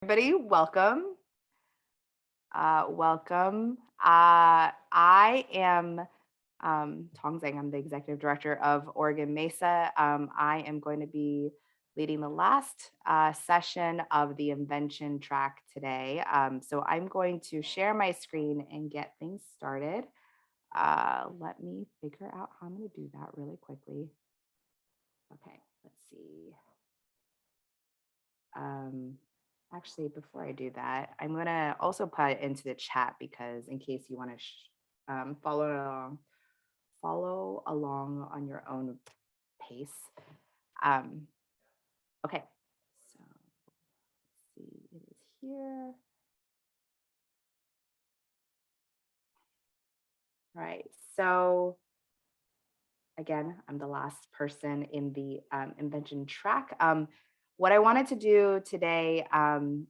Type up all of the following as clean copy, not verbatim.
Everybody, welcome. Welcome. I am Tong Zhang. I'm the executive director of Oregon Mesa. I am going to be leading the last session of the invention track today. So I'm going to share my screen and get things started. Let me figure out how I'm going to do that really quickly. Okay, let's see. Um, Actually, before I do that, I'm gonna also put it into the chat because in case you want to follow along on your own pace. Um, okay, so let's see, it is here. All right, so again, I'm the last person in the invention track. What I wanted to do today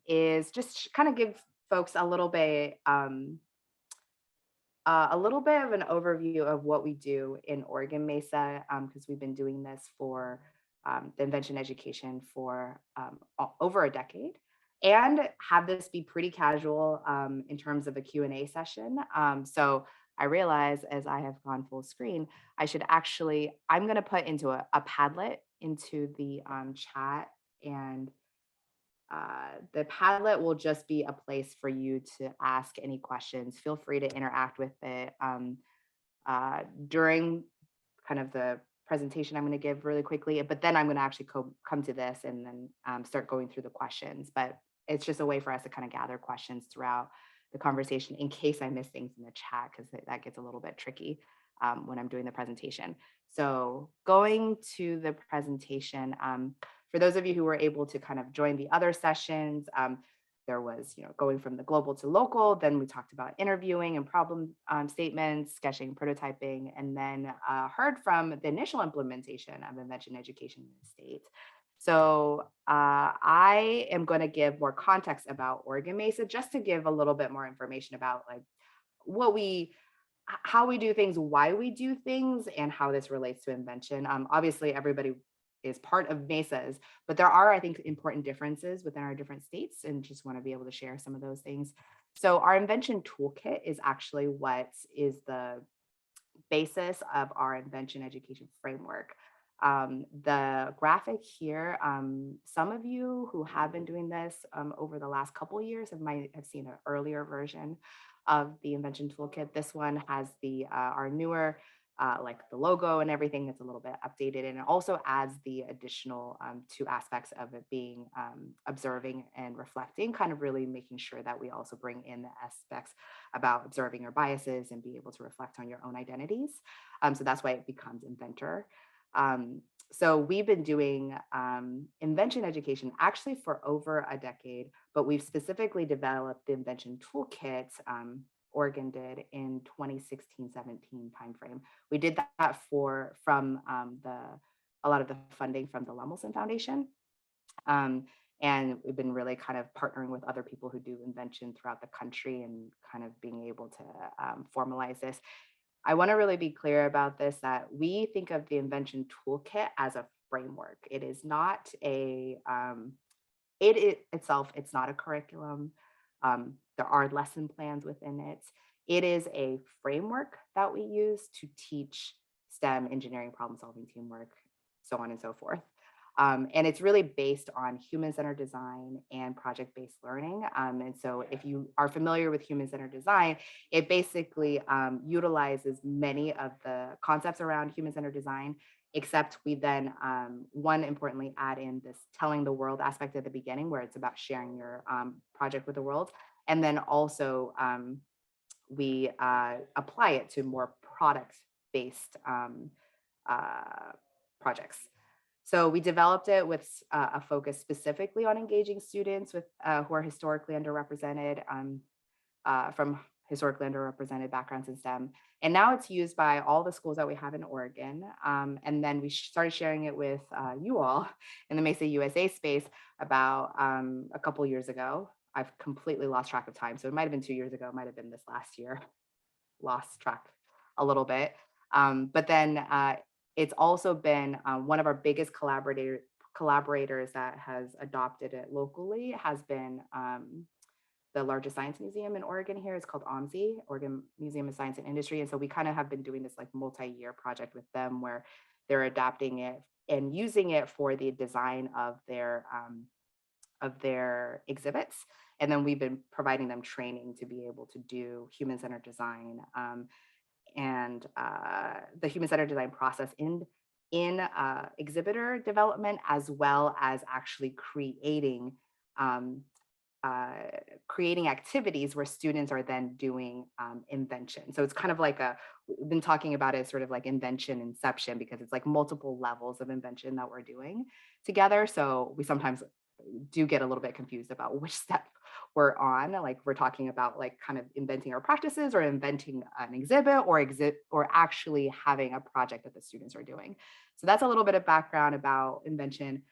is just kind of give folks a little bit of an overview of what we do in Oregon Mesa, because we've been doing this for the invention education for over a decade, and have this be pretty casual in terms of a Q&A session. So I realize as I have gone full screen, I'm going to put into a Padlet into the chat, and the Padlet will just be a place for you to ask any questions. Feel free to interact with it during kind of the presentation I'm going to give really quickly, but then I'm going to actually come to this and then start going through the questions. But it's just a way for us to kind of gather questions throughout the conversation in case I miss things in the chat, because that gets a little bit tricky when I'm doing the presentation. So going to the presentation, for those of you who were able to kind of join the other sessions, there was, going from the global to local. Then we talked about interviewing and problem statements, sketching, prototyping, and then heard from the initial implementation of invention education in the state. So I am going to give more context about Oregon Mesa, just to give a little bit more information about like what we how we do things, why we do things, and how this relates to invention. Obviously, everybody is part of Mesas, but there are, I think, important differences within our different states, and just want to be able to share some of those things. So our Invention Toolkit is actually what is the basis of our invention education framework. The graphic here, some of you who have been doing this over the last couple of years might have seen an earlier version of the Invention Toolkit. This one has our newer, like the logo and everything that's a little bit updated, and it also adds the additional two aspects of it being observing and reflecting, kind of really making sure that we also bring in the aspects about observing your biases and be able to reflect on your own identities. So that's why it becomes Inventor. So we've been doing invention education actually for over a decade, but we've specifically developed the Invention Toolkit. Oregon did in 2016-17 timeframe. We did that from a lot of the funding from the Lemelson Foundation. And we've been really kind of partnering with other people who do invention throughout the country and kind of being able to formalize this. I want to really be clear about this, that we think of the Invention Toolkit as a framework. It is not itself, it's not a curriculum. There are lesson plans within it. It is a framework that we use to teach STEM, engineering, problem solving, teamwork, so on and so forth. And it's really based on human-centered design and project-based learning. And so if you are familiar with human-centered design, it basically utilizes many of the concepts around human-centered design, except we then, one, importantly, add in this telling the world aspect at the beginning, where it's about sharing your project with the world. And then also we apply it to more product-based projects. So we developed it with a focus specifically on engaging students who are historically underrepresented, from historically underrepresented backgrounds in STEM. And now it's used by all the schools that we have in Oregon. And then we started sharing it with you all in the Mesa USA space about a couple years ago. I've completely lost track of time. So it might've been 2 years ago, it might've been this last year, lost track a little bit. But then it's also been one of our biggest collaborators that has adopted it locally has been the largest science museum in Oregon here. It's called OMSI, Oregon Museum of Science and Industry. And so we kind of have been doing this like multi-year project with them where they're adapting it and using it for the design of their exhibits. And then we've been providing them training to be able to do human-centered design and the human-centered design process in exhibitor development, as well as actually um, creating activities where students are then doing invention. So it's kind of like we've been talking about it as sort of like invention inception, because it's like multiple levels of invention that we're doing together. So we sometimes do get a little bit confused about which step we're on. Like we're talking about like kind of inventing our practices or inventing an exhibit or actually having a project that the students are doing. So that's a little bit of background about invention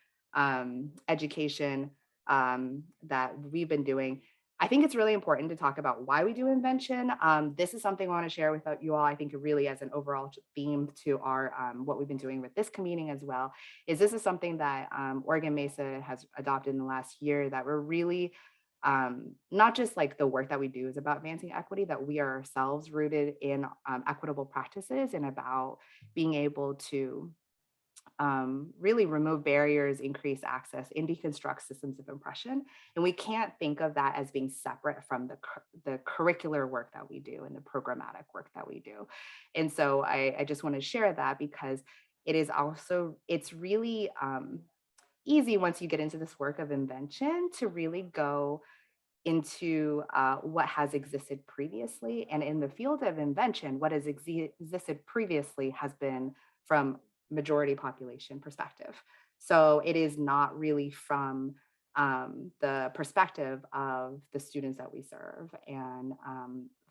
education that we've been doing. I think it's really important to talk about why we do invention. This is something I want to share with you all. I think really as an overall theme to our what we've been doing with this convening as well, is this is something that Oregon Mesa has adopted in the last year, that we're really not just like the work that we do is about advancing equity, that we are ourselves rooted in equitable practices and about being able to really remove barriers, increase access, and deconstruct systems of oppression. And we can't think of that as being separate from the curricular work that we do and the programmatic work that we do. And so I just want to share that because it's really easy once you get into this work of invention to really go into what has existed previously. And in the field of invention, what has existed previously has been from majority population perspective. So it is not really from the perspective of the students that we serve and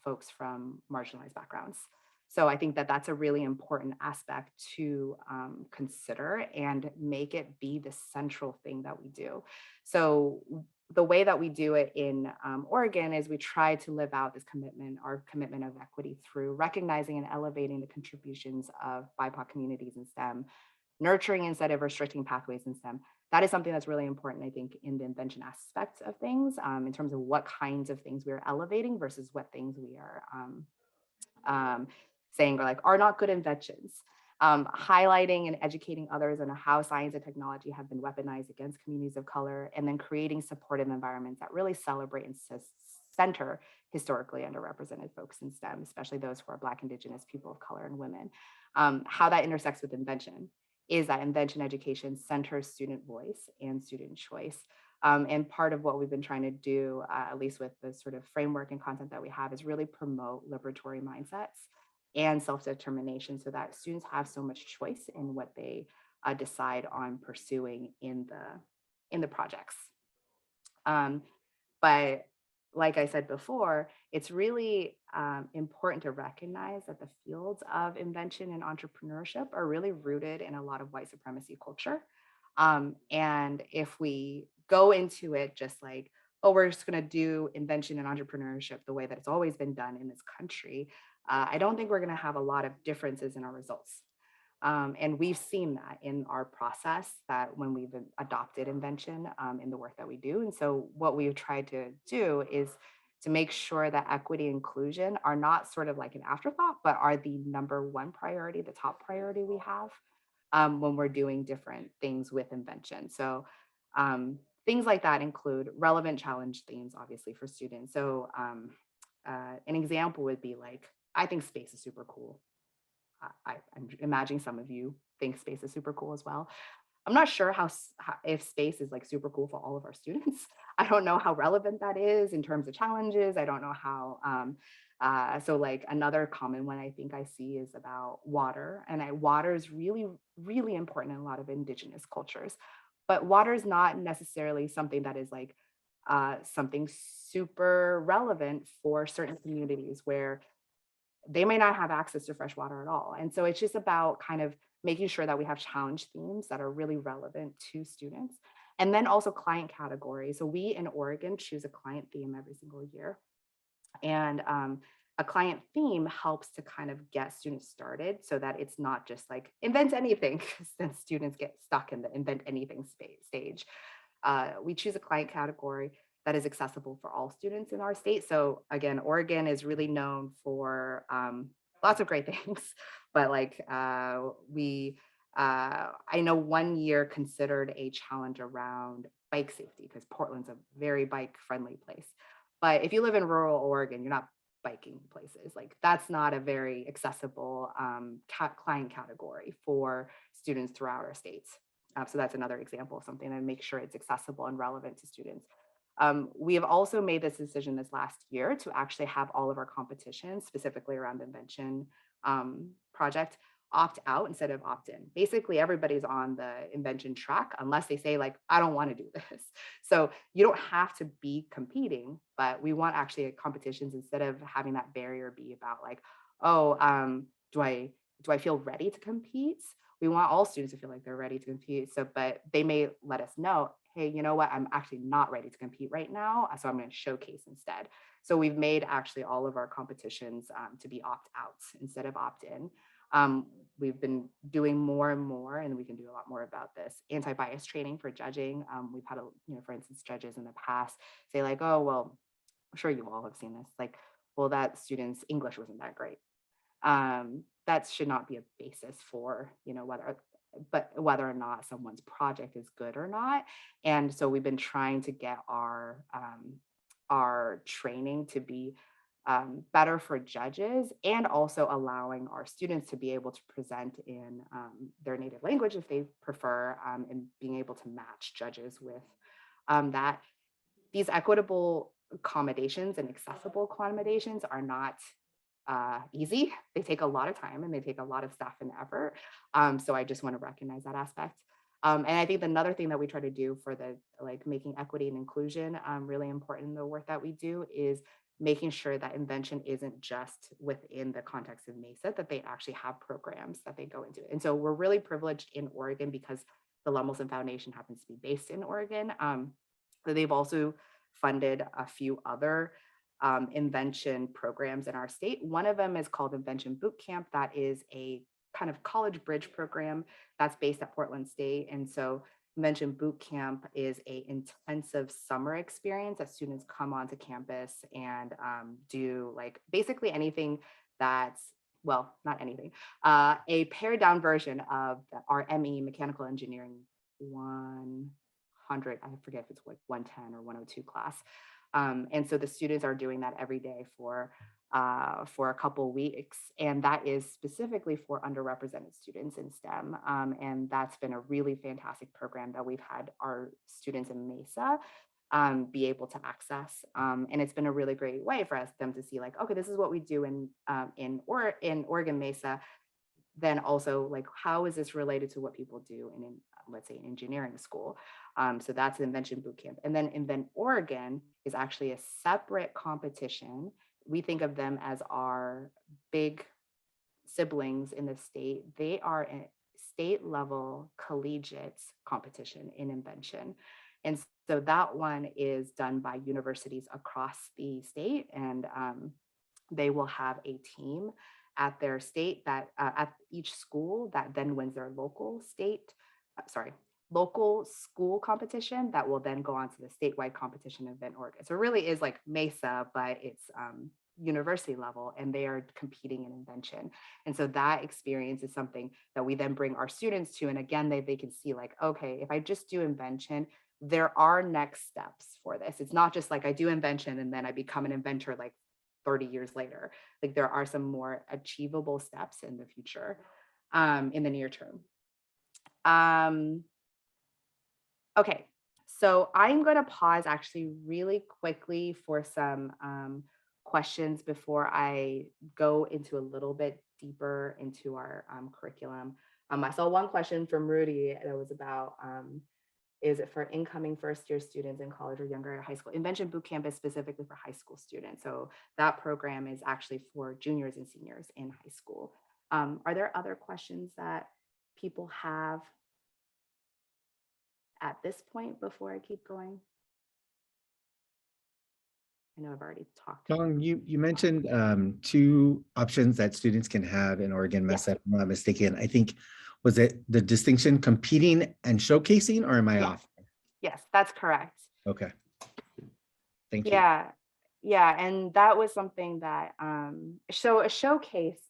folks from marginalized backgrounds. So I think that that's a really important aspect to consider and make it be the central thing that we do. So the way that we do it in Oregon is we try to live out this commitment, our commitment of equity, through recognizing and elevating the contributions of BIPOC communities in STEM, nurturing instead of restricting pathways in STEM. That is something that's really important, I think, in the invention aspect of things, in terms of what kinds of things we're elevating versus what things we are saying are not good inventions. Highlighting and educating others on how science and technology have been weaponized against communities of color, and then creating supportive environments that really celebrate and center historically underrepresented folks in STEM, especially those who are Black, Indigenous, people of color, and women. How that intersects with invention is that invention education centers student voice and student choice. And part of what we've been trying to do, at least with the sort of framework and content that we have, is really promote liberatory mindsets and self-determination so that students have so much choice in what they decide on pursuing in the projects. But like I said before, it's really important to recognize that the fields of invention and entrepreneurship are really rooted in a lot of white supremacy culture. And if we go into it just like, oh, we're just going to do invention and entrepreneurship the way that it's always been done in this country, I don't think we're going to have a lot of differences in our results. And we've seen that in our process, that when we've adopted invention in the work that we do. And so what we've tried to do is to make sure that equity and inclusion are not sort of like an afterthought, but are the number one priority, the top priority we have when we're doing different things with invention. So things like that include relevant challenge themes, obviously, for students. So an example would be like, I think space is super cool. I'm imagining some of you think space is super cool as well. I'm not sure how if space is like super cool for all of our students. I don't know how relevant that is in terms of challenges. I don't know how. So like another common one I think I see is about water, and water is really, really important in a lot of Indigenous cultures. But water is not necessarily something that is like something super relevant for certain communities where they may not have access to fresh water at all. And so it's just about kind of making sure that we have challenge themes that are really relevant to students. And then also client categories. So we in Oregon choose a client theme every single year. And A client theme helps to kind of get students started so that it's not just like invent anything, because then students get stuck in the invent anything stage. We choose a client category that is accessible for all students in our state. So again, Oregon is really known for lots of great things, but like I know one year considered a challenge around bike safety because Portland's a very bike friendly place. But if you live in rural Oregon, you're not biking places. Like that's not a very accessible client category for students throughout our states. So that's another example of something to make sure it's accessible and relevant to students. We have also made this decision this last year to actually have all of our competitions, specifically around the Invention project, opt out instead of opt in. Basically, everybody's on the invention track unless they say like, I don't want to do this. So you don't have to be competing, but we want actually competitions instead of having that barrier be about like, oh, do I feel ready to compete? We want all students to feel like they're ready to compete. So, but they may let us know, hey, you know what, I'm actually not ready to compete right now. So I'm going to showcase instead. So we've made actually all of our competitions to be opt out instead of opt in. We've been doing more and more, and we can do a lot more about this. Anti-bias training for judging. We've had, for instance, judges in the past say like, oh, well, I'm sure you all have seen this. Like, well, that student's English wasn't that great. That should not be a basis for, whether or not someone's project is good or not. And so we've been trying to get our training to be better for judges, and also allowing our students to be able to present in their native language if they prefer, and being able to match judges with that. These equitable accommodations and accessible accommodations are not easy. They take a lot of time and they take a lot of staff and effort. So I just want to recognize that aspect. And I think another thing that we try to do for the like making equity and inclusion really important in the work that we do is making sure that invention isn't just within the context of Mesa, that they actually have programs that they go into. And so we're really privileged in Oregon because the Lemelson Foundation happens to be based in Oregon. They've also funded a few other invention programs in our state. One of them is called Invention Bootcamp. That is a kind of college bridge program that's based at Portland State. And so Invention Bootcamp is a intensive summer experience that students come onto campus and do like basically anything that's, well, not anything, a pared down version of our ME Mechanical Engineering 100, I forget if it's like 110 or 102 class. And so the students are doing that every day for a couple weeks, and that is specifically for underrepresented students in STEM. And that's been a really fantastic program that we've had our students in Mesa be able to access. And it's been a really great way for them to see like, okay, this is what we do in Oregon Mesa. Then also like, how is this related to what people do in let's say, engineering school? So that's Invention Bootcamp. And then Invent Oregon is actually a separate competition. We think of them as our big siblings in the state. They are a state level collegiate competition in invention. And so that one is done by universities across the state, and they will have a team at their state that at each school that then wins their local school competition that will then go on to the statewide competition event Oregon. So it really is like Mesa, but it's university level, and they are competing in invention. And so that experience is something that we then bring our students to. And again, they can see like, okay, if I just do invention, there are next steps for this. It's not just like I do invention and then I become an inventor like 30 years later. Like there are some more achievable steps in the future, in the near term. Okay, so I'm going to pause actually really quickly for some questions before I go into a little bit deeper into our curriculum. I saw one question from Rudy that was about, is it for incoming first-year students in college or younger at high school? Invention Bootcamp is specifically for high school students. So that program is actually for juniors and seniors in high school. Are there other questions that people have at this point before I keep going? I know I've already talked. Tom, you mentioned two options that students can have in Oregon Yeah. Mess, if I'm not mistaken. I think, was it the distinction competing and showcasing, or am I Yes. off? Yes, that's correct. Okay, thank you. Yeah. Yeah. And that was something that, so a showcase,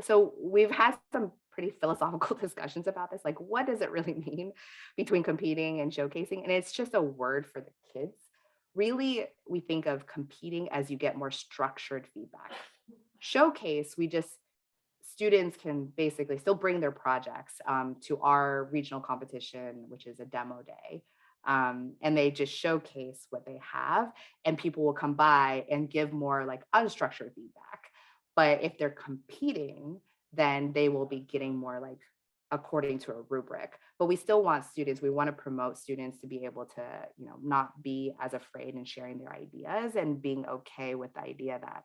so we've had some pretty philosophical discussions about this. Like, what does it really mean between competing and showcasing? And it's just a word for the kids. Really, we think of competing as you get more structured feedback. Showcase, we just students can basically still bring their projects to our regional competition, which is a demo day. And they just showcase what they have, and people will come by and give more like unstructured feedback. But if they're competing, then they will be getting more like according to a rubric. But we still want students, we want to promote students to be able to, not be as afraid in sharing their ideas and being okay with the idea that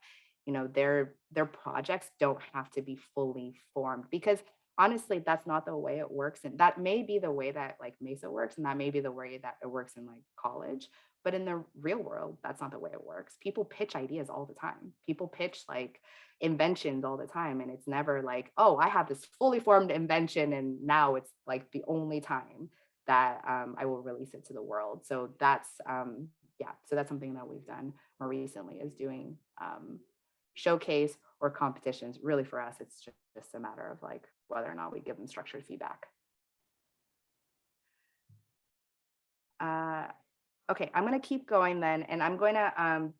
their projects don't have to be fully formed, because honestly that's not the way it works, and that may be the way that like Mesa works, and that may be the way that it works in like college, but in the real world that's not the way it works. People pitch ideas all the time, people pitch like inventions all the time, and it's never like, oh, I have this fully formed invention and now it's like the only time that I will release it to the world. So that's yeah, so that's something that we've done more recently, is doing showcase or competitions. Really for us, it's just a matter of like whether or not we give them structured feedback. Uh, okay, I'm gonna keep going then, and I'm going to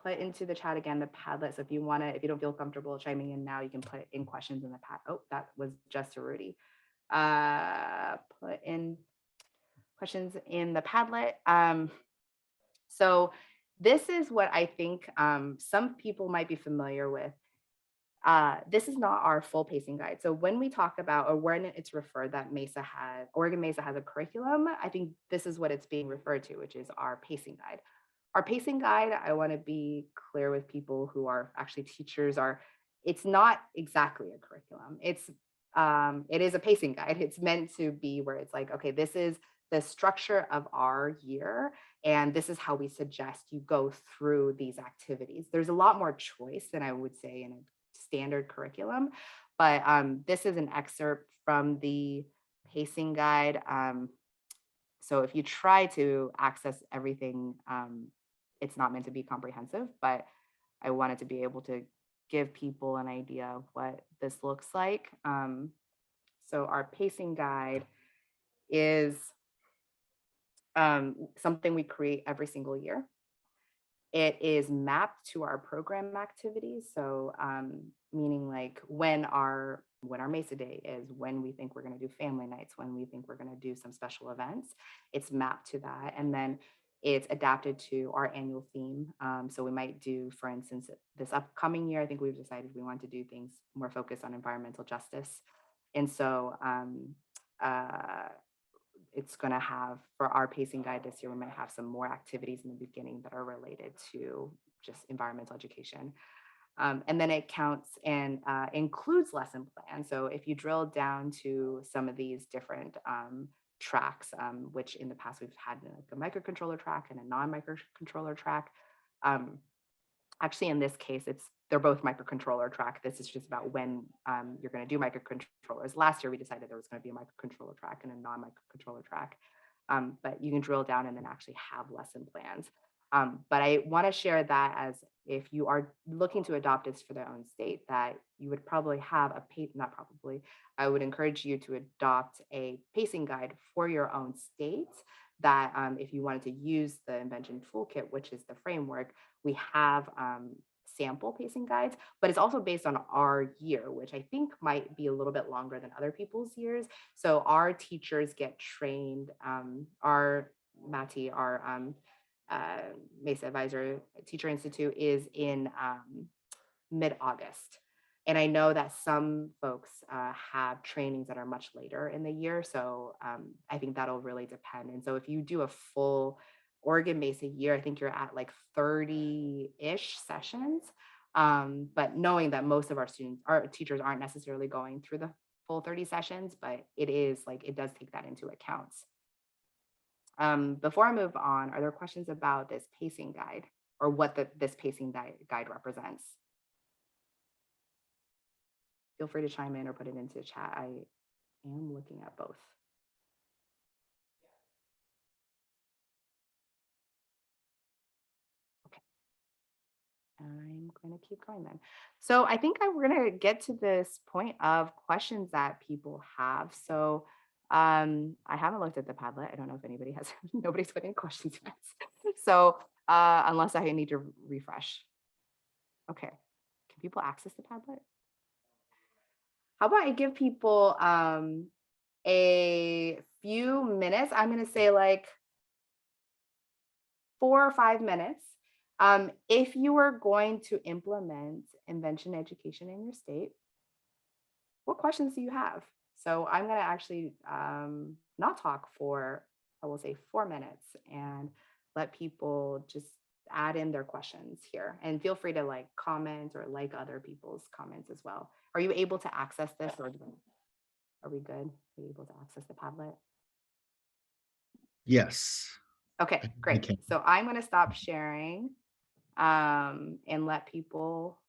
put into the chat again the Padlet. So if you don't feel comfortable chiming in now, you can put in questions in the pad. Oh, that was just to Rudy. Put in questions in the Padlet. So this is what I think some people might be familiar with. This is not our full pacing guide. So when we talk about, or when it's referred that Oregon Mesa has a curriculum, I think this is what it's being referred to, which is our pacing guide. Our pacing guide, I want to be clear with people who are actually teachers, it's not exactly a curriculum. It is a pacing guide. It's meant to be where it's like, okay, this is the structure of our year, and this is how we suggest you go through these activities. There's a lot more choice than I would say in a standard curriculum, but this is an excerpt from the pacing guide. So if you try to access everything, it's not meant to be comprehensive, but I wanted to be able to give people an idea of what this looks like. So our pacing guide is something we create every single year. It is mapped to our program activities. So meaning like when our Mesa Day is, when we think we're going to do family nights, when we think we're going to do some special events, it's mapped to that. And then it's adapted to our annual theme. So we might do, for instance, this upcoming year, I think we've decided we want to do things more focused on environmental justice. And so uh, it's going to have, for our pacing guide this year, we might have some more activities in the beginning that are related to just environmental education. And then it counts and includes lesson plans. So if you drill down to some of these different tracks, which in the past we've had like a microcontroller track and a non-microcontroller track. Um, Actually, in this case, they're both microcontroller track. This is just about when you're going to do microcontrollers. Last year, we decided there was going to be a microcontroller track and a non-microcontroller track. But you can drill down and then actually have lesson plans. But I want to share that as, if you are looking to adopt this for their own state, that you would probably have not probably, I would encourage you to adopt a pacing guide for your own state, that if you wanted to use the Invention Toolkit, which is the framework, we have sample pacing guides, but it's also based on our year, which I think might be a little bit longer than other people's years. So our teachers get trained, our Mati, our Mesa Advisor Teacher Institute is in mid-August. And I know that some folks have trainings that are much later in the year. So I think that'll really depend. And so if you do a full Oregon Mesa year, I think you're at like 30-ish sessions. But knowing that most of our teachers aren't necessarily going through the full 30 sessions, but it does take that into account. Before I move on, are there questions about this pacing guide or what this pacing guide represents? Feel free to chime in or put it into the chat. I am looking at both. Okay. I'm going to keep going then. So I think we're going to get to this point of questions that people have. So I haven't looked at the Padlet. I don't know if anybody has, nobody's put any questions yet. So unless I need to refresh. Okay. Can people access the Padlet? How about I give people a few minutes? I'm going to say like 4 or 5 minutes. If you are going to implement invention education in your state, what questions do you have? So I'm going to actually not talk for, I will say 4 minutes and let people just add in their questions here, and feel free to like comment or like other people's comments as well. Are you able to access this, or are we good? Are you able to access the Padlet? Yes. Okay, I great. can. So I'm going to stop sharing and let people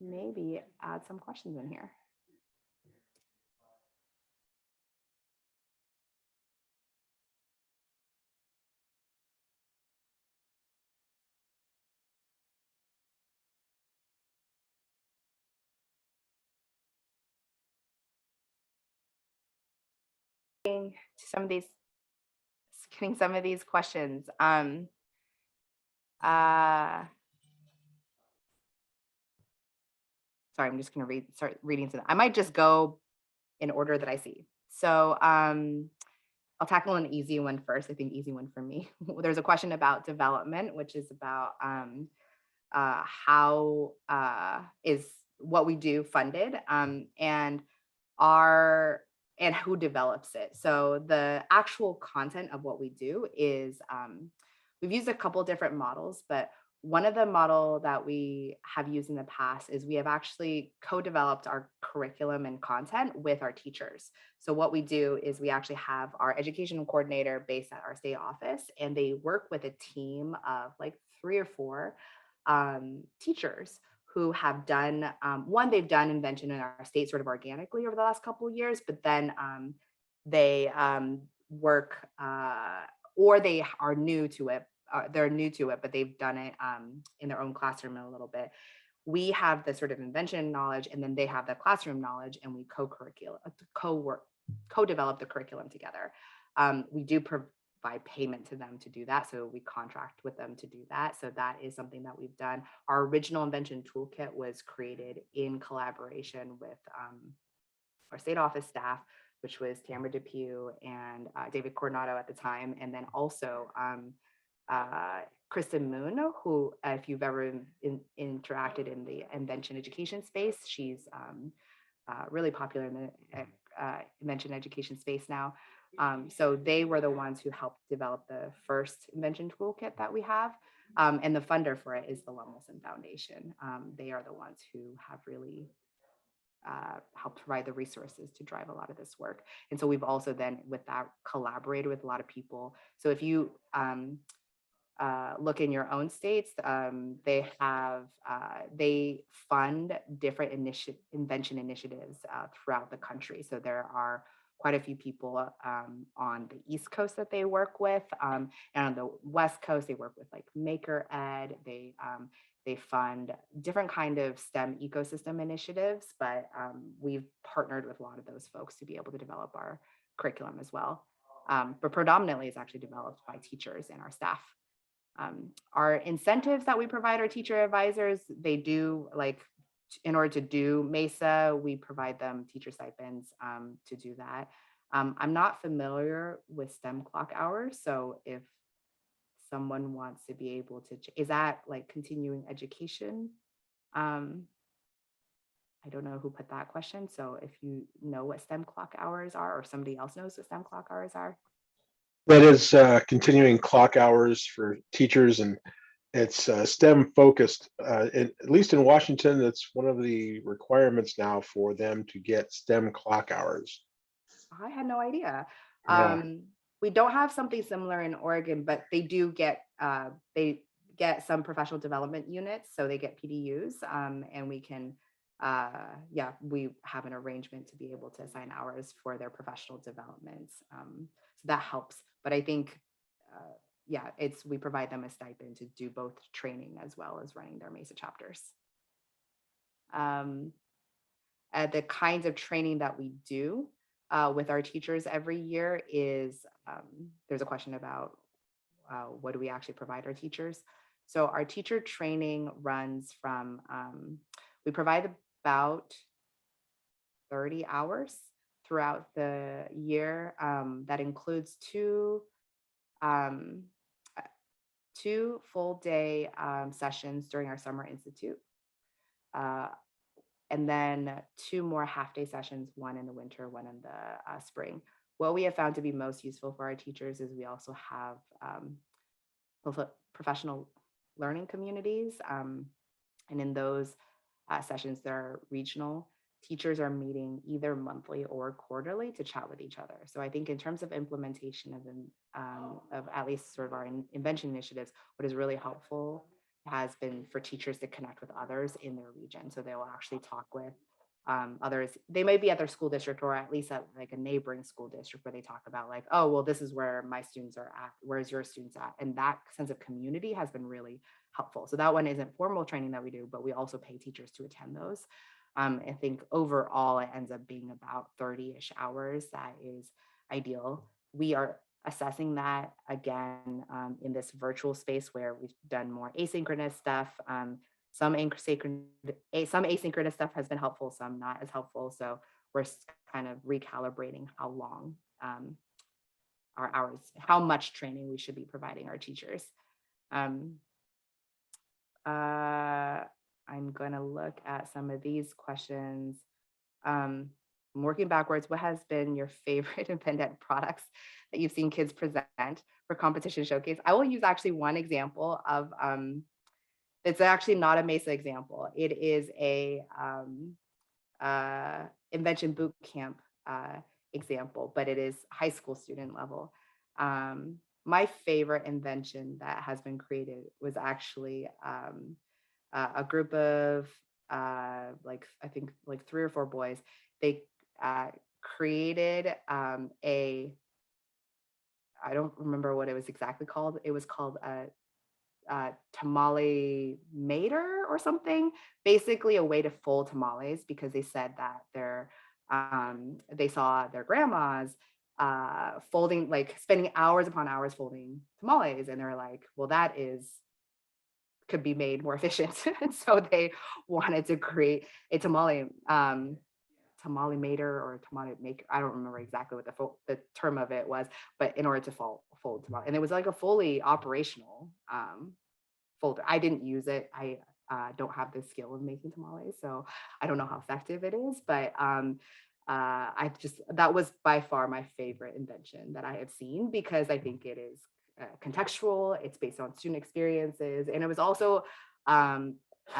maybe add some questions in here. To some of these, getting some of these questions. Sorry, I'm just going to start reading to them. I might just go in order that I see. So I'll tackle an easy one first. I think easy one for me. There's a question about development, which is about how is what we do funded, and our and who develops it. So the actual content of what we do is we've used a couple different models, but one of the model that we have used in the past is we have actually co-developed our curriculum and content with our teachers. So what we do is we actually have our education coordinator based at our state office, and they work with a team of like 3 or 4 teachers who have done, they've done invention in our state sort of organically over the last couple of years, but then they work or they are new to it. They're new to it, but they've done it in their own classroom a little bit. We have the sort of invention knowledge, and then they have the classroom knowledge, and we co-develop the curriculum together. We do provide payment to them to do that, so we contract with them to do that. So that is something that we've done. Our original Invention Toolkit was created in collaboration with our state office staff, which was Tamara Depew and David Coronado at the time, and then also Kristen Moon, who, if you've ever interacted in the invention education space, she's really popular in the invention education space now. So they were the ones who helped develop the first invention toolkit that we have. And the funder for it is the Lemelson Foundation. They are the ones who have really helped provide the resources to drive a lot of this work. And so we've also then with that collaborated with a lot of people. So if you look in your own states, they fund different invention initiatives throughout the country. So there are quite a few people on the East Coast that they work with, and on the West Coast they work with like Maker Ed. They fund different kind of STEM ecosystem initiatives, but we've partnered with a lot of those folks to be able to develop our curriculum as well. But predominantly it's actually developed by teachers and our staff. Our incentives that we provide our teacher advisors, they do like, in order to do MESA, we provide them teacher stipends to do that. I'm not familiar with STEM clock hours. So if someone wants to be able to, is that like continuing education? I don't know who put that question. So if you know what STEM clock hours are, or somebody else knows what STEM clock hours are. That is continuing clock hours for teachers, and it's STEM focused. At least in Washington, it's one of the requirements now for them to get STEM clock hours. I had no idea. Yeah. We don't have something similar in Oregon, but they do get some professional development units, so they get PDUs, and we can yeah, we have an arrangement to be able to assign hours for their professional development. So that helps. But I think yeah, we provide them a stipend to do both training as well as running their MESA chapters. The kinds of training that we do with our teachers every year is, there's a question about what do we actually provide our teachers. So our teacher training runs from, we provide about 30 hours throughout the year. That includes two full day sessions during our summer institute. And then 2 more half-day sessions, one in the winter, one in the spring. What we have found to be most useful for our teachers is we also have professional learning communities. And in those sessions, they're regional. Teachers are meeting either monthly or quarterly to chat with each other. So I think in terms of implementation of at least sort of our invention initiatives, what is really helpful has been for teachers to connect with others in their region. So they will actually talk with others. They may be at their school district or at least at like a neighboring school district where they talk about like, oh, well, this is where my students are at. Where's your students at? And that sense of community has been really helpful. So that one isn't formal training that we do, but we also pay teachers to attend those. I think overall it ends up being about 30-ish hours. That is ideal. We are assessing that again in this virtual space where we've done more asynchronous stuff. Some asynchronous stuff has been helpful, some not as helpful. So we're kind of recalibrating how long our hours, how much training we should be providing our teachers. I'm going to look at some of these questions. I'm working backwards. What has been your favorite independent products that you've seen kids present for competition showcase? I will use actually one example of, it's actually not a MESA example. It is a Invention Bootcamp example, but it is high school student level. My favorite invention that has been created was actually a group of like, I think like 3 or 4 boys. They created I don't remember what it was exactly called. It was called a tamale mater or something, basically a way to fold tamales, because they said that they saw their grandmas folding, like spending hours upon hours folding tamales, and they're like, well, that could be made more efficient. And so they wanted to create a tamale mater or tamale maker. I don't remember exactly what the term of it was, but in order to fold tamale. And it was like a fully operational folder. I didn't use it. I don't have the skill of making tamales, so I don't know how effective it is, but that was by far my favorite invention that I have seen, because I think it is contextual, it's based on student experiences. And it was also, as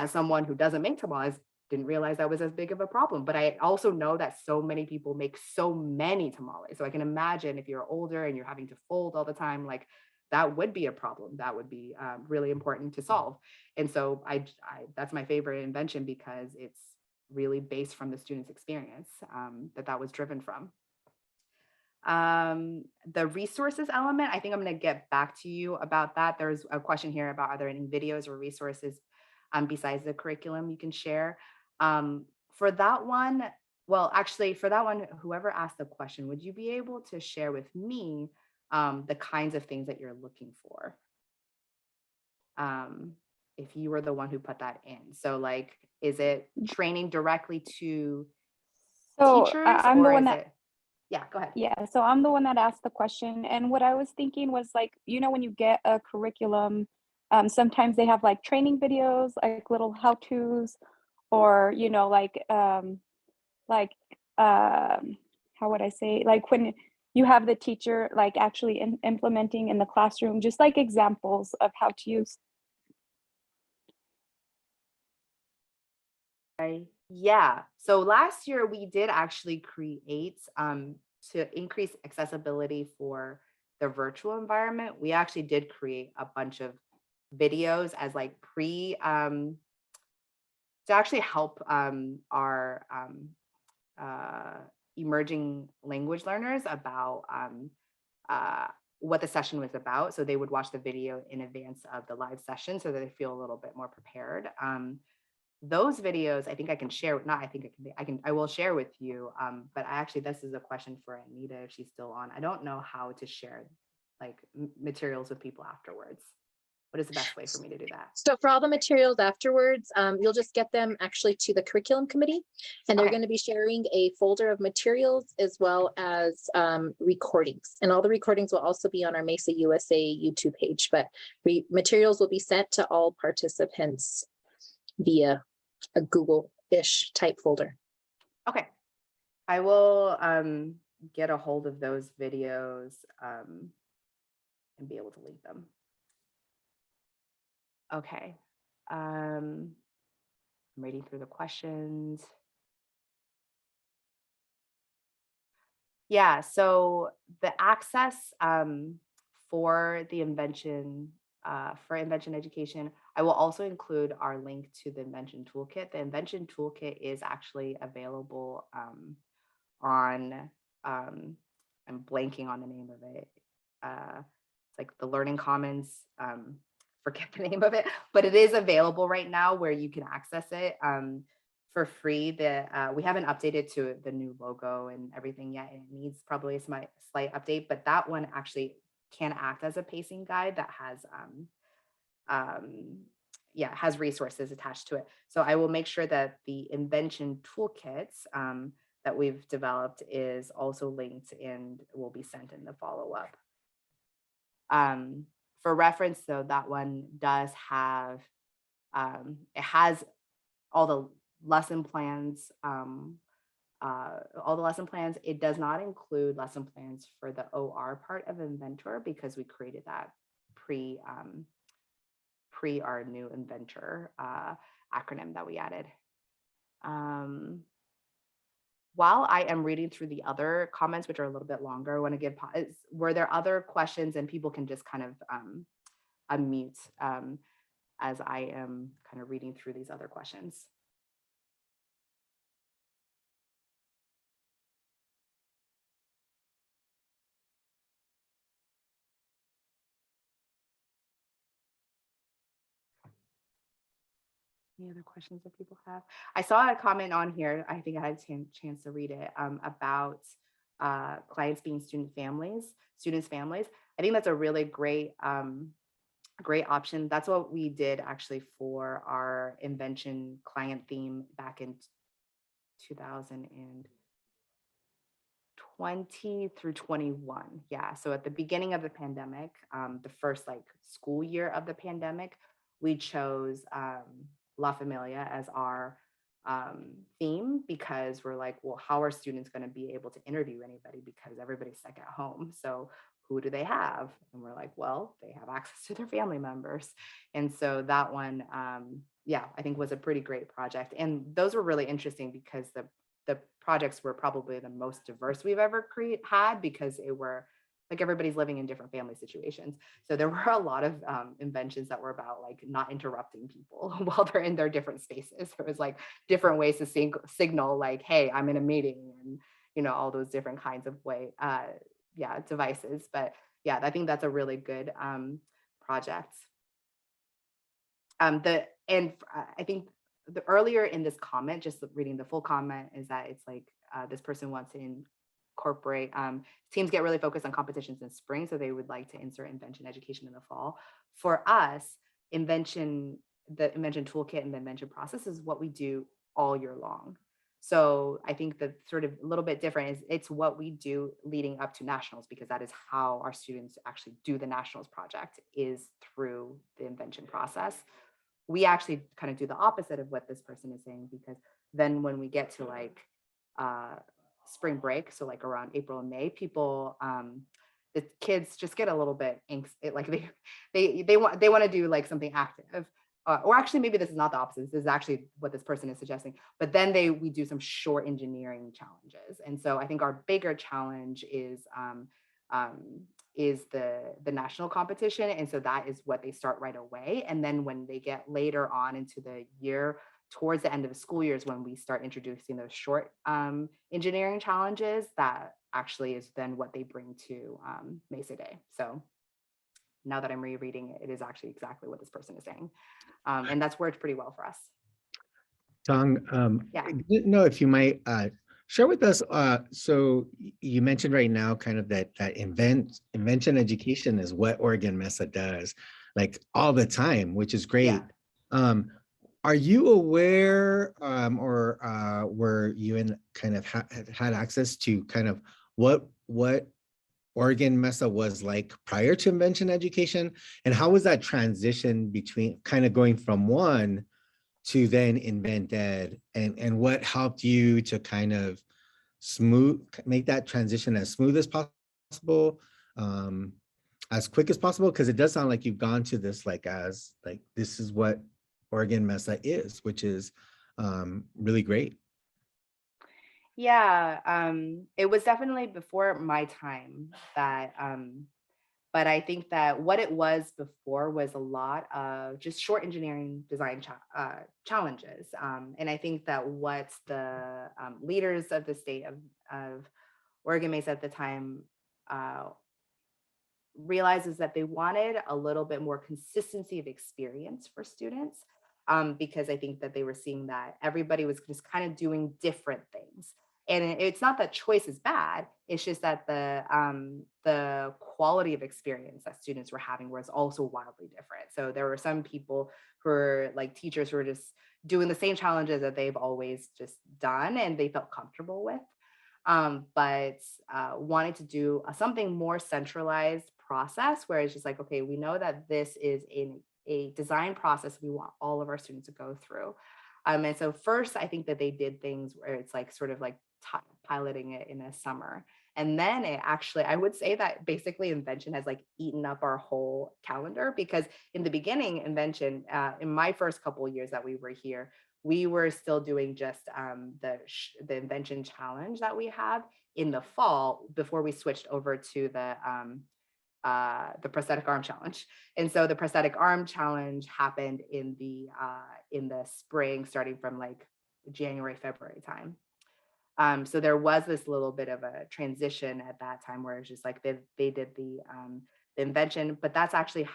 someone who doesn't make tamales, didn't realize that was as big of a problem. But I also know that so many people make so many tamales. So I can imagine if you're older and you're having to fold all the time, like that would be a problem that would be really important to solve. And so that's my favorite invention, because it's really based from the student's experience that was driven from. The resources element, I think I'm going to get back to you about that. There's a question here about, are there any videos or resources besides the curriculum you can share? For that one, well, actually for that one, whoever asked the question, would you be able to share with me the kinds of things that you're looking for? If you were the one who put that in. So like, is it training directly to teachers, I'm the or one is that, it? Yeah, go ahead. yeah, so I'm the one that asked the question. And what I was thinking was like, when you get a curriculum, sometimes they have like training videos, like little how-tos, or, how would I say, like when you have the teacher like actually implementing in the classroom, just like examples of how to use. Yeah, so last year we did actually create to increase accessibility for the virtual environment, we actually did create a bunch of videos as like to actually help our emerging language learners about what the session was about. So they would watch the video in advance of the live session so that they feel a little bit more prepared. Those videos, I think I can share, not I think I will share with you, but this is a question for Anita if she's still on. I don't know how to share like materials with people afterwards. What is the best way for me to do that? So for all the materials afterwards, you'll just get them actually to the curriculum committee, and they're Okay. going to be sharing a folder of materials as well as recordings. And all the recordings will also be on our Mesa USA YouTube page, but materials will be sent to all participants via a Google-ish type folder. Okay. I will get a hold of those videos and be able to link them. Okay. I'm reading through the questions. Yeah, so the access for the Invention, for Invention Education, I will also include our link to the Invention Toolkit. The Invention Toolkit is actually available on, I'm blanking on the name of it. It's like the Learning Commons, forget the name of it, but it is available right now where you can access it for free. We haven't updated to the new logo and everything yet. It needs probably a slight update, but that one actually can act as a pacing guide that has resources attached to it. So I will make sure that the Invention Toolkits that we've developed is also linked and will be sent in the follow-up. For reference, though, that one does have, it has all the lesson plans, It does not include lesson plans for the OR part of Inventor because we created that pre our new Inventor acronym that we added. While I am reading through the other comments, which are a little bit longer, I want to give, were there other questions, and people can just kind of unmute as I am kind of reading through these other questions. Any other questions that people have? I saw a comment on here, I think I had a chance to read it, about clients being students' families. I think that's a really great option. That's what we did actually for our Invention client theme back in 2020 through 21. Yeah, so at the beginning of the pandemic, the first like school year of the pandemic, we chose La Familia as our theme because we're like, well, how are students going to be able to interview anybody because everybody's stuck at home? So who do they have? And we're like, well, they have access to their family members. And so that one, yeah, I think was a pretty great project. And those were really interesting because the projects were probably the most diverse we've ever had because it were like everybody's living in different family situations. So there were a lot of inventions that were about like not interrupting people while they're in their different spaces. There was like different ways to signal like, hey, I'm in a meeting, and you know, all those different kinds of devices. But yeah, I think that's a really good project. I think the earlier in this comment, just reading the full comment, is that it's like this person wants to incorporate, teams get really focused on competitions in spring, so they would like to insert Invention education in the fall. For us, the Invention Toolkit and the Invention process is what we do all year long. So I think the sort of a little bit different is it's what we do leading up to nationals, because that is how our students actually do the nationals project, is through the Invention process. We actually kind of do the opposite of what this person is saying, because then when we get to like spring break, so like around April and May, people, the kids just get a little bit anxious, like they want to do like something active, or actually maybe this is not the opposite. This is actually what this person is suggesting. But then we do some short engineering challenges, and so I think our bigger challenge is is the national competition. And so that is what they start right away. And then when they get later on into the year, towards the end of the school year is when we start introducing those short engineering challenges that actually is then what they bring to Mesa Day. So now that I'm rereading it, it is actually exactly what this person is saying. And that's worked pretty well for us. Tong, Yeah. I didn't know if you might share with us. So you mentioned right now kind of that invention education is what Oregon Mesa does, like all the time, which is great. Yeah. Are you aware, or were you in kind of had access to kind of what Oregon Mesa was like prior to invention education, and how was that transition between kind of going from one to then invent ed, and what helped you to kind of make that transition as smooth as possible, as quick as possible? Because it does sound like you've gone to this like this is what Oregon Mesa is, which is really great. Yeah, it was definitely before my time that, but I think that what it was before was a lot of just short engineering design challenges. And I think that what the leaders of the state of Oregon Mesa at the time realizes that they wanted a little bit more consistency of experience for students, because I think that they were seeing that everybody was just kind of doing different things. And it's not that choice is bad. It's just that the quality of experience that students were having was also wildly different. So there were some people who were like teachers who were just doing the same challenges that they've always just done and they felt comfortable with. But wanted to do something more centralized process where it's just like, okay, we know that this is in a design process we want all of our students to go through. And so first, I think that they did things where it's like sort of like piloting it in a summer. And then it actually, I would say that basically Invention has like eaten up our whole calendar, because in the beginning, Invention, in my first couple of years that we were here, we were still doing just the Invention challenge that we have in the fall before we switched over to the prosthetic arm challenge. And so the prosthetic arm challenge happened in the spring, starting from like January, February time. So there was this little bit of a transition at that time where it's just like they did the invention, but that's actually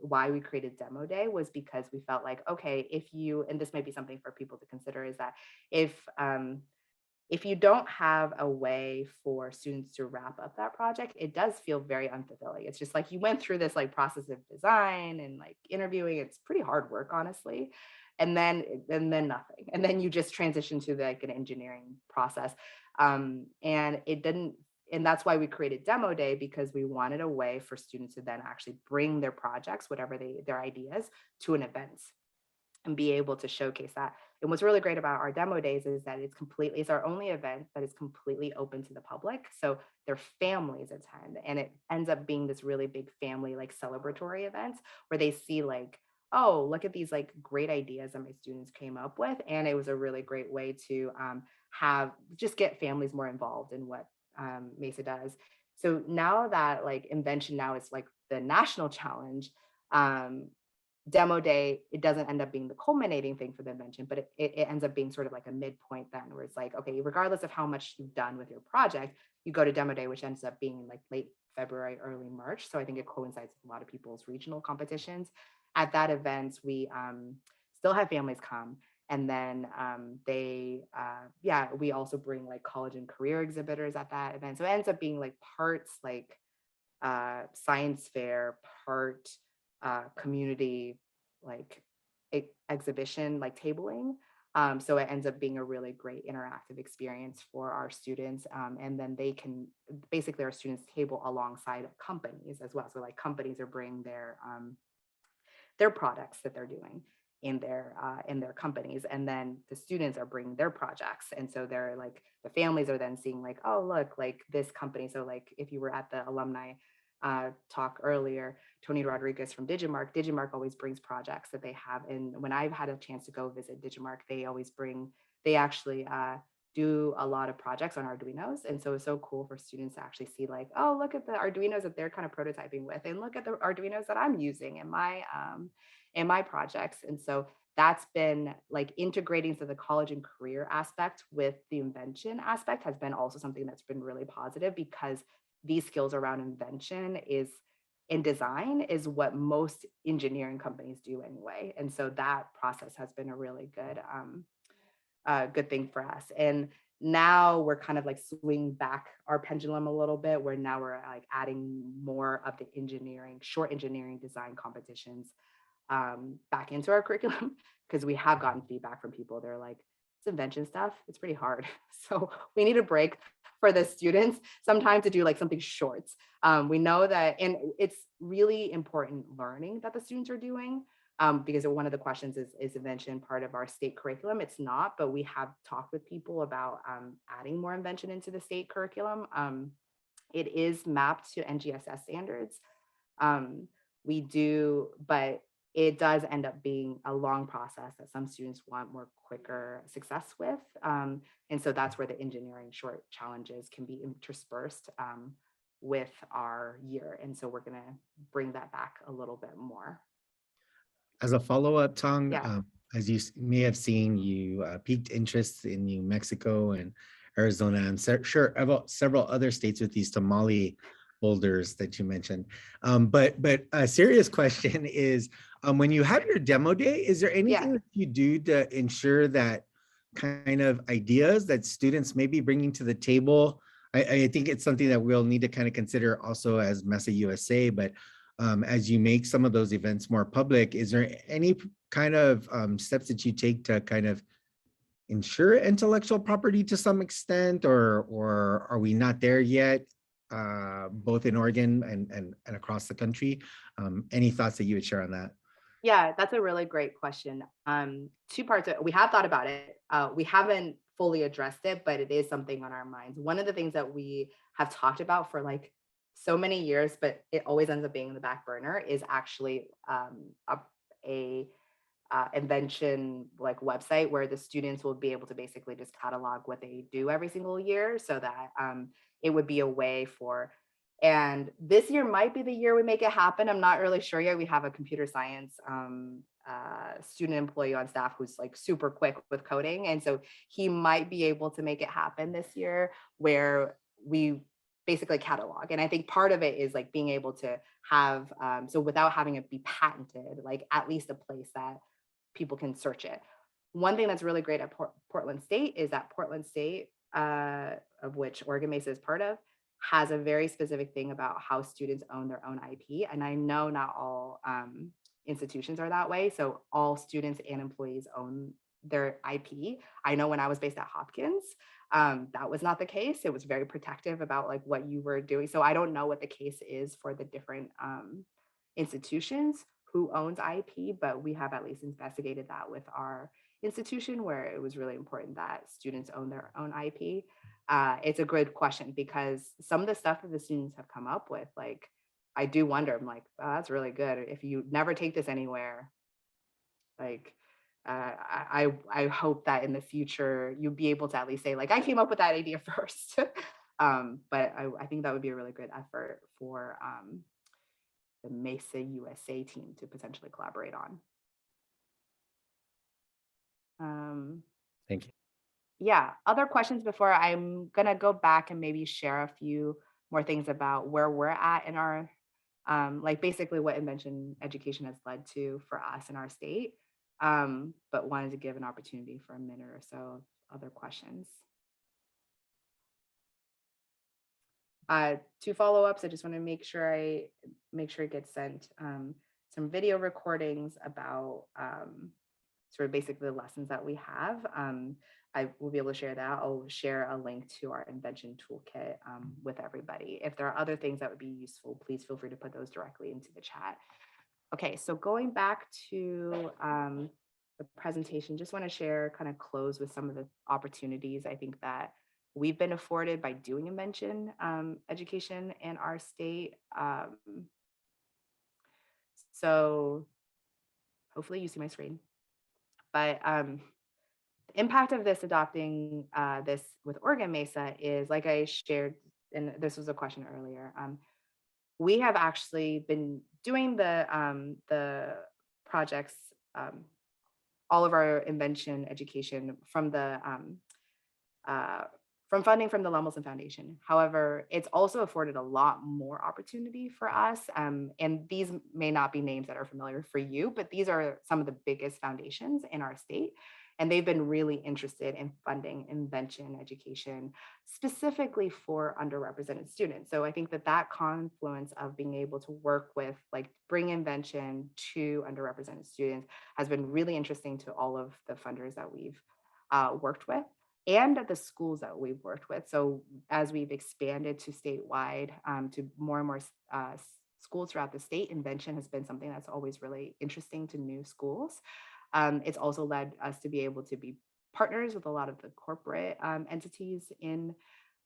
why we created Demo Day, was because we felt like, okay, and this might be something for people to consider, is that if you don't have a way for students to wrap up that project, it does feel very unfulfilling. It's just like you went through this like process of design and like interviewing. It's pretty hard work, honestly. And then nothing. And then you just transition to like an engineering process. And it didn't, and that's why we created Demo Day, because we wanted a way for students to then actually bring their projects, whatever their ideas, to an event and be able to showcase that. And what's really great about our Demo Days is that it's our only event that is completely open to the public. So their families attend, and it ends up being this really big family like celebratory event where they see like, oh, look at these like great ideas that my students came up with. And it was a really great way to get families more involved in what Mesa does. So now that like Invention now is like the national challenge, Demo Day, it doesn't end up being the culminating thing for the invention, but it ends up being sort of like a midpoint then, where it's like, okay, regardless of how much you've done with your project, you go to Demo Day, which ends up being like late February, early March. So I think it coincides with a lot of people's regional competitions. At that event, we still have families come. And then we also bring like college and career exhibitors at that event. So it ends up being like parts like science fair, part community like exhibition, like tabling. So it ends up being a really great interactive experience for our students. And then they can basically, our students table alongside companies as well. So like companies are bringing their products that they're doing in their companies, and then the students are bringing their projects. And so they're like, the families are then seeing like, oh, look, like this company. So like if you were at the alumni talk earlier, Tony Rodriguez from Digimarc always brings projects that they have. And when I've had a chance to go visit Digimarc, they actually do a lot of projects on Arduinos. And so it's so cool for students to actually see like, oh, look at the Arduinos that they're kind of prototyping with, and look at the Arduinos that I'm using in my projects. And so that's been like integrating to the college and career aspect with the invention aspect has been also something that's been really positive, because these skills around invention is in design is what most engineering companies do anyway. And so that process has been a really good thing for us. And now we're kind of like swing back our pendulum a little bit, where now we're like adding more of the short engineering design competitions back into our curriculum, because we have gotten feedback from people. They're like, it's invention stuff, it's pretty hard. So we need a break for the students sometime to do like something short. We know that, and it's really important learning that the students are doing, because one of the questions is invention part of our state curriculum? It's not, but we have talked with people about adding more invention into the state curriculum. It is mapped to NGSS standards. We do, but it does end up being a long process that some students want more quicker success with. And so that's where the engineering short challenges can be interspersed with our year. And so we're gonna bring that back a little bit more. As a follow-up, Tong, Yeah. as you may have seen, you piqued interest in New Mexico and Arizona, and sure about several other states with these tamale holders that you mentioned. But a serious question is, when you have your demo day, is there anything that you do to ensure that kind of ideas that students may be bringing to the table? I think it's something that we'll need to kind of consider also as Mesa USA, but as you make some of those events more public, is there any kind of steps that you take to kind of ensure intellectual property to some extent, or are we not there yet, both in Oregon and across the country? Any thoughts that you would share on that? Yeah, that's a really great question. Two parts. We have thought about it. We haven't fully addressed it, but it is something on our minds. One of the things that we have talked about for like so many years, but it always ends up being in the back burner, is actually a invention like website where the students will be able to basically just catalog what they do every single year, so that it would be a way for, and this year might be the year we make it happen. I'm not really sure yet. We have a computer science student employee on staff who's like super quick with coding. And so he might be able to make it happen this year, where we basically catalog. And I think part of it is like being able to have, so without having it be patented, like at least a place that people can search it. One thing that's really great at Portland State is that Portland State, of which Oregon Mesa is part of, has a very specific thing about how students own their own IP. And I know not all institutions are that way. So all students and employees own their IP. I know when I was based at Hopkins, that was not the case. It was very protective about like what you were doing. So I don't know what the case is for the different institutions who owns IP, but we have at least investigated that with our institution, where it was really important that students own their own IP. It's a good question, because some of the stuff that the students have come up with, like, I do wonder, I'm like, oh, that's really good. If you never take this anywhere, like, I hope that in the future you'll be able to at least say, like, I came up with that idea first. But I think that would be a really good effort for the Mesa USA team to potentially collaborate on. Thank you. Yeah, other questions before I'm gonna go back and maybe share a few more things about where we're at in our, like basically what invention education has led to for us in our state. But wanted to give an opportunity for a minute or so of other questions. Two follow-ups. I just want to make sure it gets sent. Some video recordings about sort of basically the lessons that we have. I will be able to share that. I'll share a link to our Invention Toolkit with everybody. If there are other things that would be useful, please feel free to put those directly into the chat. Okay, so going back to the presentation, just want to share, kind of close with some of the opportunities I think that we've been afforded by doing invention education in our state. So hopefully you see my screen. But The impact of this adopting this with Oregon Mesa is, like I shared, and this was a question earlier. We have actually been doing the projects, all of our invention education uh, from funding from the Lemelson Foundation. However, it's also afforded a lot more opportunity for us. And these may not be names that are familiar for you, but these are some of the biggest foundations in our state. And they've been really interested in funding invention education, specifically for underrepresented students. So I think that that confluence of being able to work with, like, bring invention to underrepresented students has been really interesting to all of the funders that we've worked with and at the schools that we've worked with. So as we've expanded to statewide, to more and more schools throughout the state, invention has been something that's always really interesting to new schools. It's also led us to be able to be partners with a lot of the corporate entities in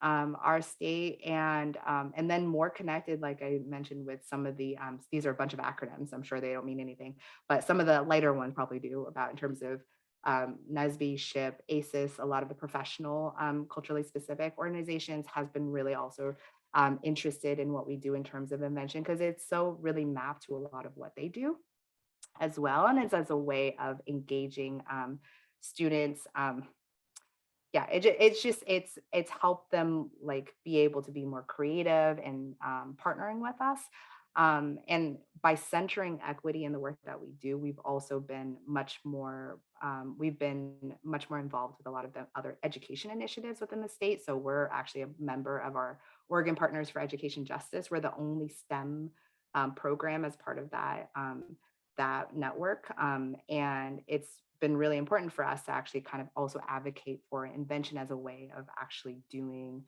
our state, and then more connected, like I mentioned, with some of the these are a bunch of acronyms. I'm sure they don't mean anything, but some of the lighter ones probably do, about in terms of NSBE, SHIP, ACES. A lot of the professional culturally specific organizations has been really also interested in what we do in terms of invention, because it's so really mapped to a lot of what they do as well, and it's as a way of engaging students. Yeah, it's helped them, like, be able to be more creative and partnering with us. And by centering equity in the work that we do, we've also been much more involved with a lot of the other education initiatives within the state. So we're actually a member of our Oregon Partners for Education Justice. We're the only STEM program as part of that network. And it's been really important for us to actually kind of also advocate for invention as a way of actually doing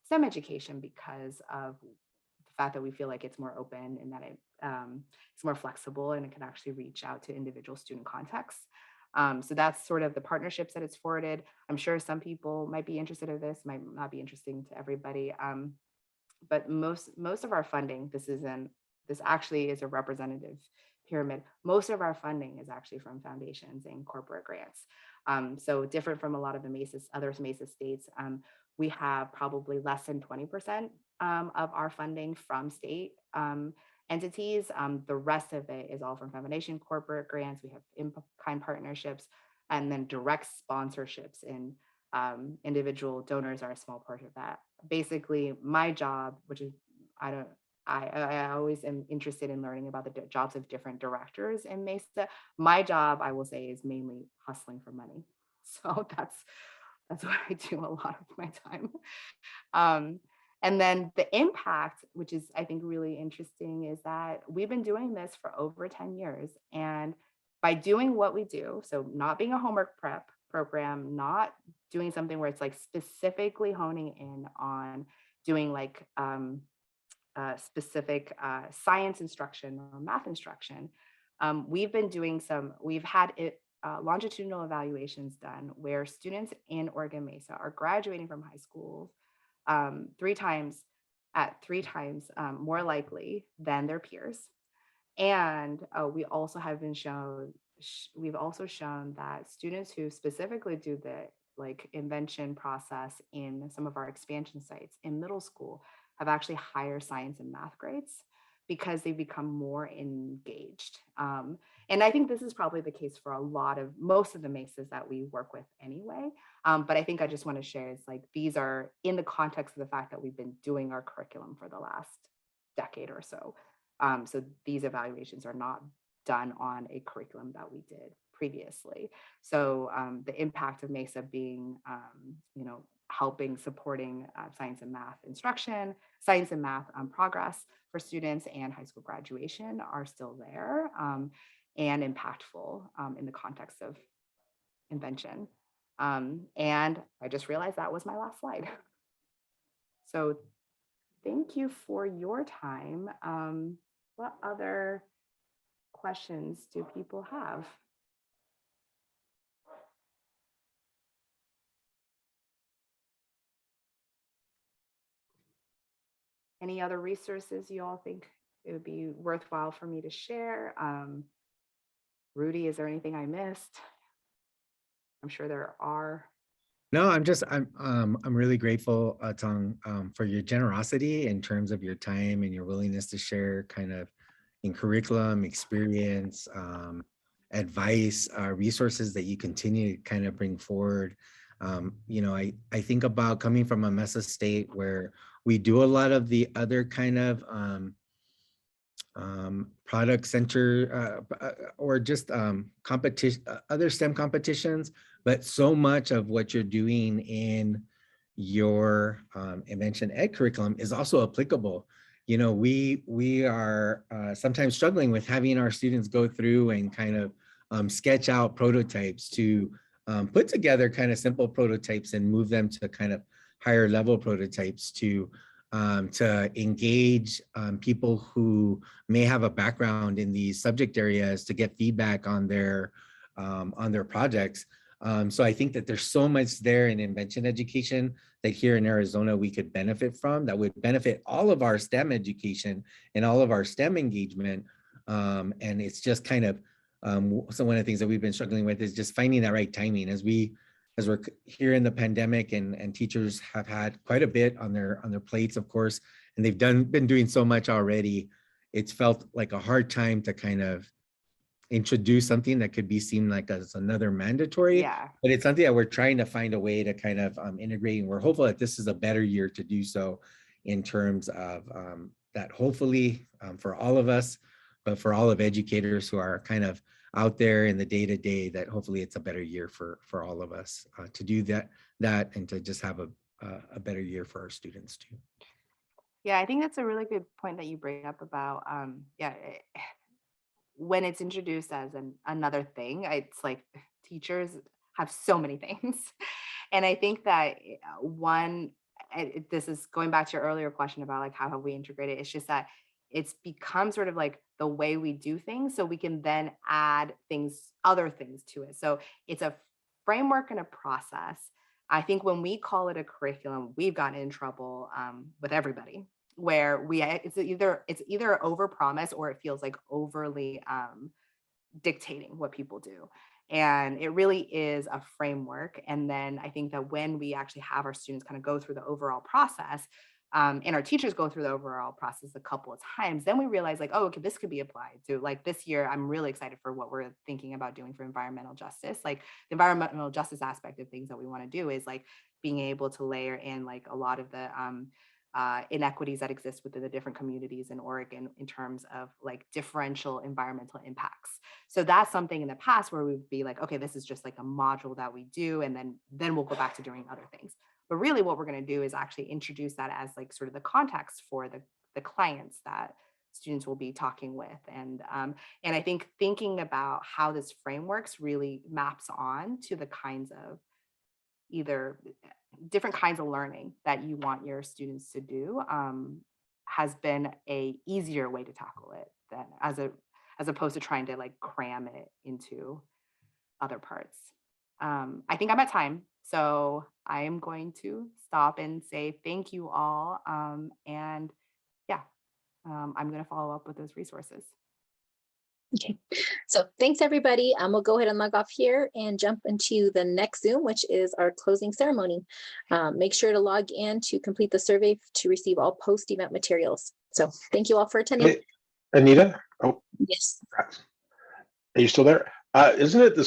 STEM education, because of the fact that we feel like it's more open and that it's more flexible and it can actually reach out to individual student contexts. So that's sort of the partnerships that it's forwarded. I'm sure some people might be interested in this, might not be interesting to everybody. But most of our funding, this actually is a representative pyramid. Most of our funding is actually from foundations and corporate grants. So different from a lot of the other Mesa states, we have probably less than 20% of our funding from state entities. The rest of it is all from foundation corporate grants. We have in-kind partnerships, and then direct sponsorships, and individual donors are a small part of that. Basically, my job, which is, I always am interested in learning about the jobs of different directors in Mesa. My job, I will say, is mainly hustling for money. So that's what I do a lot of my time. And then the impact, which is, I think, really interesting, is that we've been doing this for over 10 years. And by doing what we do, so not being a homework prep program, not doing something where it's like specifically honing in on doing like specific science instruction or math instruction, we've had longitudinal evaluations done where students in Oregon Mesa are graduating from high school three times more likely than their peers. And we've also shown that students who specifically do the like invention process in some of our expansion sites in middle school have actually higher science and math grades because they become more engaged. And I think this is probably the case for most of the Mesas that we work with anyway. But I think I just want to share is like, these are in the context of the fact that we've been doing our curriculum for the last decade or so. So these evaluations are not done on a curriculum that we did previously. So the impact of Mesa being, supporting science and math instruction, science and math progress for students and high school graduation are still there and impactful in the context of invention. And I just realized that was my last slide. So thank you for your time. What other questions do people have? Any other resources you all think it would be worthwhile for me to share? Rudy, is there anything I missed? I'm sure there are. No, I'm really grateful, Tong, for your generosity in terms of your time and your willingness to share kind of in curriculum, experience, advice, resources that you continue to kind of bring forward. I think about coming from a Mesa state where we do a lot of the other kind of product center or just competition, other STEM competitions, but so much of what you're doing in your Invention Ed curriculum is also applicable. We are sometimes struggling with having our students go through and kind of sketch out prototypes to put together kind of simple prototypes and move them to kind of higher level prototypes to engage people who may have a background in these subject areas to get feedback on their projects. So I think that there's so much there in invention education that here in Arizona we could benefit from, that would benefit all of our STEM education and all of our STEM engagement. And it's just kind of, so one of the things that we've been struggling with is just finding that right timing as we're here in the pandemic, and teachers have had quite a bit on their plates, of course, and they've been doing so much already. It's felt like a hard time to kind of introduce something that could be seen like as another mandatory, Yeah. but it's something that we're trying to find a way to kind of integrate, and we're hopeful that this is a better year to do so in terms of that, hopefully for all of us, but for all of educators who are kind of out there in the day-to-day, that hopefully it's a better year for all of us to do that and to just have a better year for our students too. Yeah, I think that's a really good point that you bring up about, when it's introduced as another thing, it's like teachers have so many things. And I think that this is going back to your earlier question about like, how have we integrated? It's just that it's become sort of like the way we do things, so we can then add other things to it. So it's a framework and a process. I think when we call it a curriculum, we've gotten in trouble with everybody, where it's either overpromise or it feels like overly dictating what people do. And it really is a framework. And then I think that when we actually have our students kind of go through the overall process, and our teachers go through the overall process a couple of times, then we realize like, oh, okay, this could be applied to, like, this year. I'm really excited for what we're thinking about doing for environmental justice. Like, the environmental justice aspect of things that we want to do is like being able to layer in like a lot of the inequities that exist within the different communities in Oregon in terms of like differential environmental impacts. So that's something in the past where we'd be like, okay, this is just like a module that we do, and then we'll go back to doing other things. But really what we're going to do is actually introduce that as like sort of the context for the clients that students will be talking with. And I think thinking about how this frameworks really maps on to the kinds of either different kinds of learning that you want your students to do has been a easier way to tackle it than as opposed to trying to like cram it into other parts. I think I'm at time, so I am going to stop and say thank you all. And yeah, I'm going to follow up with those resources. Okay, so thanks everybody. We'll go ahead and log off here and jump into the next Zoom, which is our closing ceremony. Make sure to log in to complete the survey to receive all post-event materials. So thank you all for attending. Hey, Anita? Oh, yes. are you still there? Isn't it the